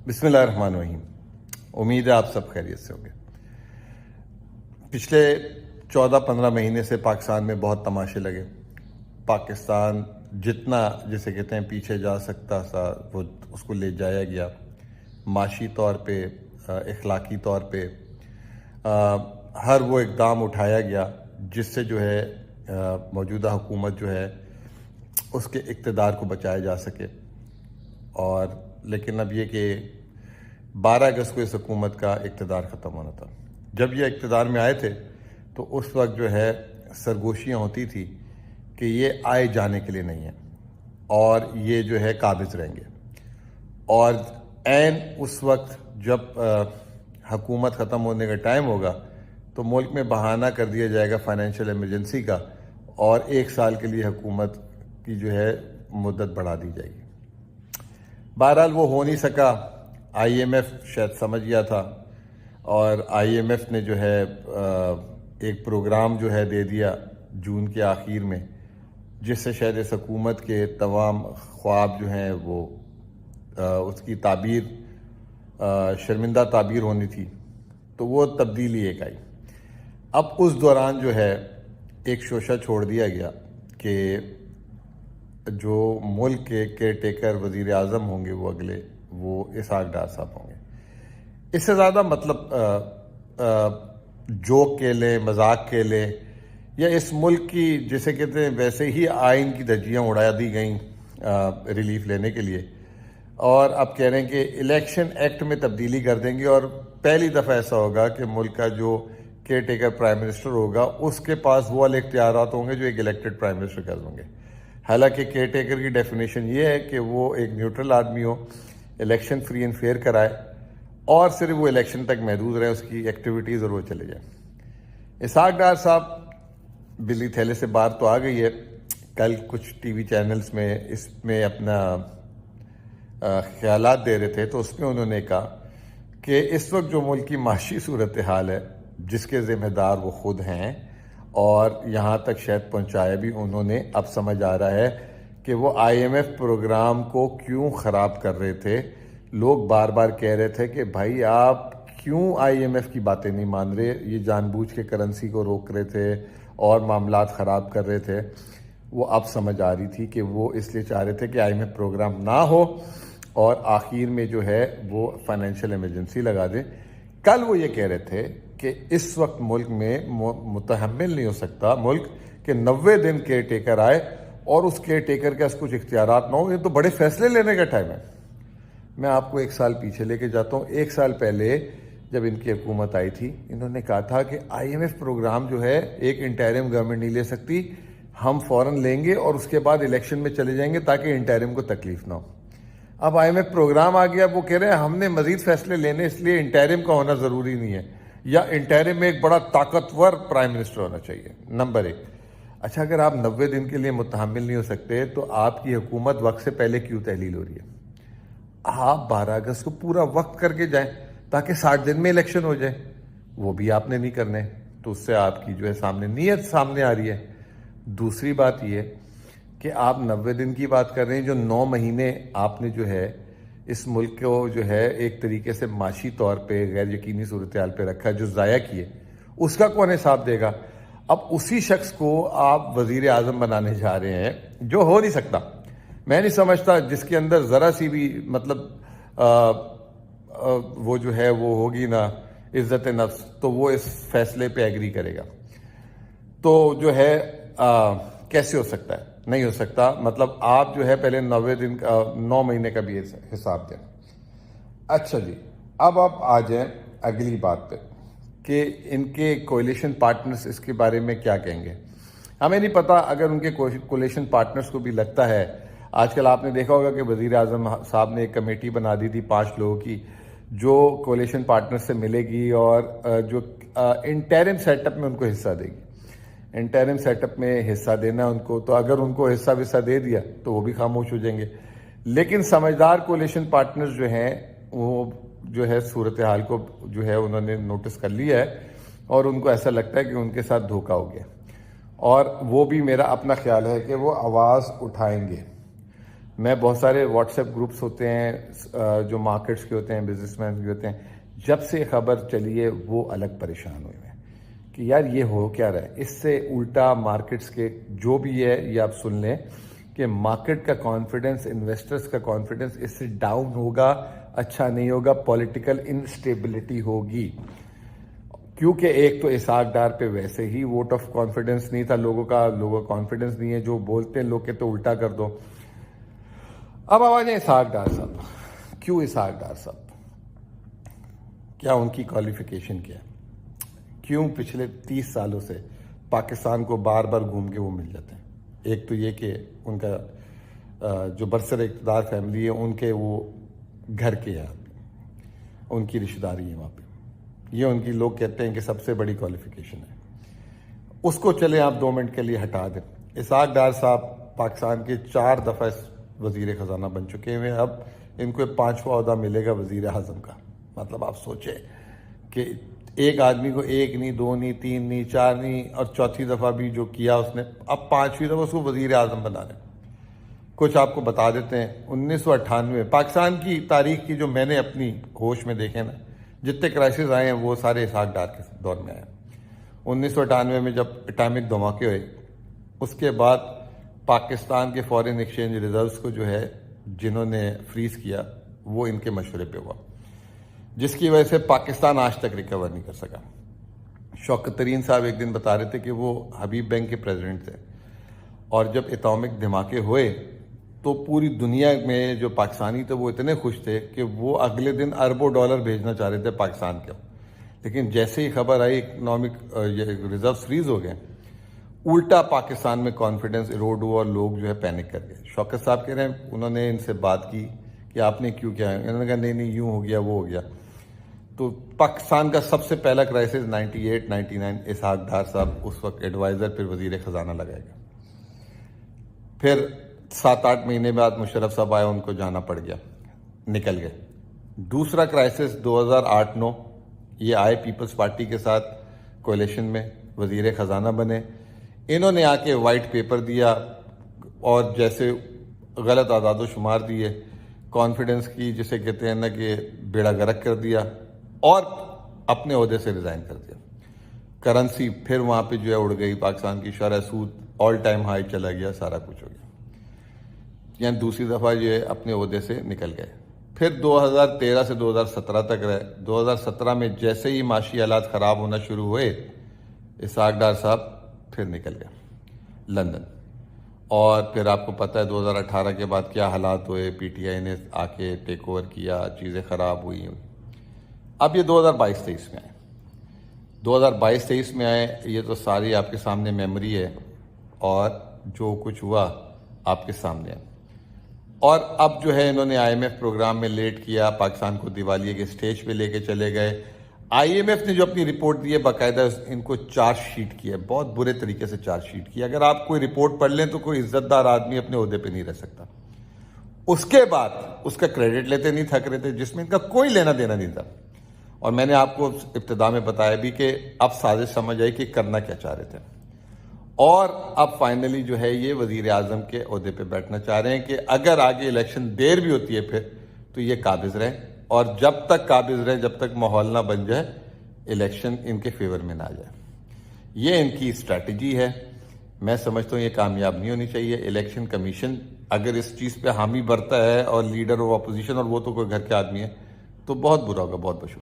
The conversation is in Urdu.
بسم اللہ الرحمن الرحیم۔ امید ہے آپ سب خیریت سے ہوں گے۔ پچھلے 14-15 مہینے سے پاکستان میں بہت تماشے لگے۔ پاکستان جتنا جسے کہتے ہیں پیچھے جا سکتا تھا وہ اس کو لے جایا گیا، معاشی طور پہ، اخلاقی طور پہ ہر وہ اقدام اٹھایا گیا جس سے جو ہے موجودہ حکومت جو ہے اس کے اقتدار کو بچایا جا سکے۔ اور لیکن اب یہ کہ 12 اگست کو اس حکومت کا اقتدار ختم ہونا تھا۔ جب یہ اقتدار میں آئے تھے تو اس وقت جو ہے سرگوشیاں ہوتی تھی کہ یہ آئے جانے کے لیے نہیں ہے اور یہ جو ہے قابض رہیں گے، اور عین اس وقت جب حکومت ختم ہونے کا ٹائم ہوگا تو ملک میں بہانہ کر دیا جائے گا فائنینشیل ایمرجنسی کا، اور 1 سال کے لیے حکومت کی جو ہے مدت بڑھا دی جائے گی۔ بہرحال وہ ہو نہیں سکا۔ آئی ایم ایف شاید سمجھ گیا تھا، اور آئی ایم ایف نے جو ہے ایک پروگرام جو ہے دے دیا جون کے آخر میں، جس سے شاید اس حکومت کے تمام خواب جو ہیں وہ اس کی تعبیر شرمندہ تعبیر ہونی تھی، تو وہ تبدیلی ایک آئی۔ اب اس دوران جو ہے ایک شوشہ چھوڑ دیا گیا کہ جو ملک کے کیئر ٹیکر وزیر اعظم ہوں گے وہ اگلے وہ اسحاق ڈار صاحب ہوں گے۔ اس سے زیادہ مطلب جوک کے لیں، مذاق کے لیں، یا اس ملک کی جسے کہتے ہیں ویسے ہی آئین کی دھجیاں اڑا دی گئیں ریلیف لینے کے لیے، اور اب کہہ رہے ہیں کہ الیکشن ایکٹ میں تبدیلی کر دیں گے، اور پہلی دفعہ ایسا ہوگا کہ ملک کا جو کیئر ٹیکر پرائم منسٹر ہوگا اس کے پاس وہ والے اختیارات ہوں گے جو ایک الیکٹڈ پرائم منسٹر کے ہوں گے۔ حالانکہ کیئر ٹیکر کی ڈیفینیشن یہ ہے کہ وہ ایک نیوٹرل آدمی ہو، الیکشن فری اینڈ فیئر کرائے، اور صرف وہ الیکشن تک محدود رہے، اس کی ایکٹیویٹیز اور وہ چلے جائیں۔ اسحاق ڈار صاحب بلی تھیلے سے باہر تو آ گئی ہے۔ کل کچھ ٹی وی چینلز میں اس میں اپنا خیالات دے رہے تھے، تو اس میں انہوں نے کہا کہ اس وقت جو ملک کی معاشی صورتحال ہے جس کے ذمہ دار وہ خود ہیں، اور یہاں تک شاید پہنچایا بھی انہوں نے، اب سمجھ آ رہا ہے کہ وہ آئی ایم ایف پروگرام کو کیوں خراب کر رہے تھے۔ لوگ بار بار کہہ رہے تھے کہ بھائی آپ کیوں آئی ایم ایف کی باتیں نہیں مان رہے، یہ جان بوجھ کے کرنسی کو روک رہے تھے اور معاملات خراب کر رہے تھے۔ وہ اب سمجھ آ رہی تھی کہ وہ اس لیے چاہ رہے تھے کہ آئی ایم ایف پروگرام نہ ہو اور آخر میں جو ہے وہ فائنینشیل ایمرجنسی لگا دیں۔ کل وہ یہ کہہ رہے تھے کہ اس وقت ملک میں متحمل نہیں ہو سکتا ملک کہ 90 دن کیئر ٹیکر آئے اور اس کیئر ٹیکر کے کچھ اختیارات نہ ہوں۔ یہ تو بڑے فیصلے لینے کا ٹائم ہے۔ میں آپ کو 1 سال پیچھے لے کے جاتا ہوں۔ 1 سال پہلے جب ان کی حکومت آئی تھی، انہوں نے کہا تھا کہ آئی ایم ایف پروگرام جو ہے ایک انٹرم گورنمنٹ نہیں لے سکتی، ہم فوراً لیں گے اور اس کے بعد الیکشن میں چلے جائیں گے تاکہ انٹرم کو تکلیف نہ ہو۔ اب آئی ایم ایف پروگرام آ گیا، وہ کہہ رہے ہیں ہم نے مزید فیصلے لینے، اس لیے انٹرم کا ہونا ضروری نہیں ہے، یا انٹرم میں ایک بڑا طاقتور پرائم منسٹر ہونا چاہیے۔ نمبر 1۔ اچھا، اگر آپ 90 دن کے لیے متحمل نہیں ہو سکتے تو آپ کی حکومت وقت سے پہلے کیوں تحلیل ہو رہی ہے؟ آپ 12 اگست کو پورا وقت کر کے جائیں تاکہ 60 دن میں الیکشن ہو جائے۔ وہ بھی آپ نے نہیں کرنے، تو اس سے آپ کی جو ہے سامنے نیت سامنے آ رہی ہے۔ دوسری بات یہ کہ آپ 90 دن کی بات کر رہے ہیں، جو 9 مہینے آپ نے جو ہے اس ملک کو جو ہے ایک طریقے سے معاشی طور پہ غیر یقینی صورتحال پہ رکھا، جو ضائع کیے، اس کا کون حساب دے گا؟ اب اسی شخص کو آپ وزیر اعظم بنانے جا رہے ہیں، جو ہو نہیں سکتا۔ میں نہیں سمجھتا جس کے اندر ذرا سی بھی مطلب وہ جو ہے وہ ہوگی نا عزت نفس، تو وہ اس فیصلے پہ ایگری کرے گا۔ تو جو ہے کیسے ہو سکتا ہے؟ نہیں ہو سکتا۔ مطلب آپ جو ہے پہلے 90 دن کا 9 مہینے کا بھی حساب دیں۔ اچھا جی، اب آپ آ جائیں اگلی بات پہ کہ ان کے کولیشن پارٹنرز اس کے بارے میں کیا کہیں گے۔ ہمیں نہیں پتا، اگر ان کے کولیشن پارٹنرز کو بھی لگتا ہے، آج کل آپ نے دیکھا ہوگا کہ وزیر اعظم صاحب نے ایک کمیٹی بنا دی تھی 5 لوگوں کی، جو کولیشن پارٹنر سے ملے گی اور جو انٹرم سیٹ اپ میں ان کو حصہ دے گی۔ انٹرم سیٹ اپ میں حصہ دینا ان کو، تو اگر ان کو حصہ وصہ دے دیا تو وہ بھی خاموش ہو جائیں گے۔ لیکن سمجھدار کولیشن پارٹنرز جو ہیں وہ جو ہے صورتحال کو جو ہے انہوں نے نوٹس کر لیا ہے، اور ان کو ایسا لگتا ہے کہ ان کے ساتھ دھوکہ ہو گیا، اور وہ بھی میرا اپنا خیال ہے کہ وہ آواز اٹھائیں گے۔ میں بہت سارے واٹس ایپ گروپس ہوتے ہیں جو مارکیٹس کے ہوتے ہیں، بزنس مین کے ہوتے ہیں، جب سے خبر چلی ہے وہ الگ پریشان ہوئے ہیں کہ یار یہ ہو کیا رہا ہے. اس سے الٹا مارکیٹس کے جو بھی ہے یہ آپ سن لیں کہ مارکیٹ کا کانفیڈنس، انویسٹرز کا کانفیڈنس اس سے ڈاؤن ہوگا، اچھا نہیں ہوگا، پولیٹیکل انسٹیبلٹی ہوگی. کیونکہ ایک تو اسحاق ڈار پہ ویسے ہی ووٹ آف کانفیڈنس نہیں تھا لوگوں کا کانفیڈنس نہیں ہے، جو بولتے ہیں لوگ کہتے تو الٹا کر دو. اب آواز ہے اسحاق ڈار صاحب. کیوں اسحاق ڈار صاحب؟ کیا ان کی کوالیفیکیشن کیا ہے؟ کیوں پچھلے 30 سالوں سے پاکستان کو بار بار گھوم کے وہ مل جاتے ہیں؟ ایک تو یہ کہ ان کا جو برسر اقتدار فیملی ہے ان کے وہ گھر کے ہیں، ان کی رشتہ داری ہے وہاں پہ. یہ ان کی لوگ کہتے ہیں کہ سب سے بڑی کوالیفیکیشن ہے. اس کو چلیں آپ 2 منٹ کے لیے ہٹا دیں. اسحاق ڈار صاحب پاکستان کے 4 دفعہ وزیر خزانہ بن چکے ہوئے ہیں. اب ان کو 5واں عہدہ ملے گا وزیر اعظم کا. مطلب آپ سوچیں کہ ایک آدمی کو 1 نہیں 2 نہیں 3 نہیں 4 نہیں اور 4تھی دفعہ بھی جو کیا اس نے، اب 5ویں دفعہ اس کو وزیر اعظم بنا رہے ہیں. کچھ آپ کو بتا دیتے ہیں. 1998 پاکستان کی تاریخ کی جو میں نے اپنی ہوش میں دیکھے نا، جتنے کرائسس آئے ہیں وہ سارے اسحاق ڈار کے دور میں آئے. 1998 میں جب اٹامک دھماکے ہوئے، اس کے بعد پاکستان کے فارن ایکسچینج ریزروز کو جو ہے جنہوں نے فریز کیا وہ ان کے مشورے پہ ہوا، جس کی وجہ سے پاکستان آج تک ریکور نہیں کر سکا. شوکت ترین صاحب ایک دن بتا رہے تھے کہ وہ حبیب بینک کے پریزیڈنٹ تھے، اور جب اٹامک دھماکے ہوئے تو پوری دنیا میں جو پاکستانی تھے وہ اتنے خوش تھے کہ وہ اگلے دن اربوں ڈالر بھیجنا چاہ رہے تھے پاکستان کے. لیکن جیسے ہی خبر آئی اکنامک ریزرو فریز ہو گئے، الٹا پاکستان میں کانفیڈنس ایروڈ ہوا اور لوگ جو ہے پینک کر گئے. شوکت صاحب کہہ رہے ہیں انہوں نے ان سے بات کی کہ آپ نے کیوں کیا ہے، انہوں نے کہا نہیں یوں ہو گیا وہ ہو گیا. تو پاکستان کا سب سے پہلا کرائسس 98-99 اسحاق ڈار صاحب اس وقت ایڈوائزر پھر وزیر خزانہ لگائے گا. پھر 7-8 مہینے بعد مشرف صاحب آئے، ان کو جانا پڑ گیا، نکل گئے. دوسرا کرائسس 2008-9 یہ آئے پیپلز پارٹی کے ساتھ کولیشن میں، وزیر خزانہ بنے. انہوں نے آ کے وائٹ پیپر دیا اور جیسے غلط اعداد و شمار دیے، کانفیڈنس کی جسے کہتے ہیں نا کہ بیڑا گرک کر دیا اور اپنے عہدے سے ریزائن کر دیا. کرنسی پھر وہاں پہ جو ہے اڑ گئی، پاکستان کی شرح سود آل ٹائم ہائی چلا گیا، سارا کچھ ہو گیا. یعنی دوسری دفعہ جو ہے اپنے عہدے سے نکل گئے. پھر 2013 سے 2017 تک رہے. 2017 میں جیسے ہی معاشی حالات خراب ہونا شروع ہوئے، اسحاق ڈار صاحب پھر نکل گئے لندن. اور پھر آپ کو پتہ ہے 2018 کے بعد کیا حالات ہوئے، پی ٹی آئی نے آ کے ٹیک اوور کیا، چیزیں خراب ہوئی. اب یہ 2022-23 میں آئے. 2022-23 میں آئے، یہ تو ساری آپ کے سامنے میموری ہے اور جو کچھ ہوا آپ کے سامنے ہے. اور اب جو ہے انہوں نے آئی ایم ایف پروگرام میں لیٹ کیا، پاکستان کو دیوالیے کے سٹیج پہ لے کے چلے گئے. آئی ایم ایف نے جو اپنی رپورٹ دی ہے باقاعدہ ان کو چارج شیٹ کیا ہے، بہت برے طریقے سے چارج شیٹ کیا. اگر آپ کوئی رپورٹ پڑھ لیں تو کوئی عزت دار آدمی اپنے عہدے پہ نہیں رہ سکتا. اس کے بعد اس کا کریڈٹ لیتے نہیں تھک رہے تھے، جس میں ان کا کوئی لینا دینا نہیں تھا. اور میں نے آپ کو ابتدا میں بتایا بھی کہ اب سازش سمجھ آئی کہ کرنا کیا چاہ رہے تھے. اور اب فائنلی جو ہے یہ وزیر اعظم کے عہدے پہ بیٹھنا چاہ رہے ہیں کہ اگر آگے الیکشن دیر بھی ہوتی ہے پھر تو یہ قابض رہیں، اور جب تک قابض رہیں، جب تک ماحول نہ بن جائے الیکشن ان کے فیور میں نہ آ جائے. یہ ان کی اسٹریٹجی ہے. میں سمجھتا ہوں یہ کامیاب نہیں ہونی چاہیے. الیکشن کمیشن اگر اس چیز پہ حامی برتا ہے اور لیڈر آف اپوزیشن، اور وہ تو کوئی گھر کے آدمی ہے، تو بہت برا ہوگا. بہت بہت شکریہ.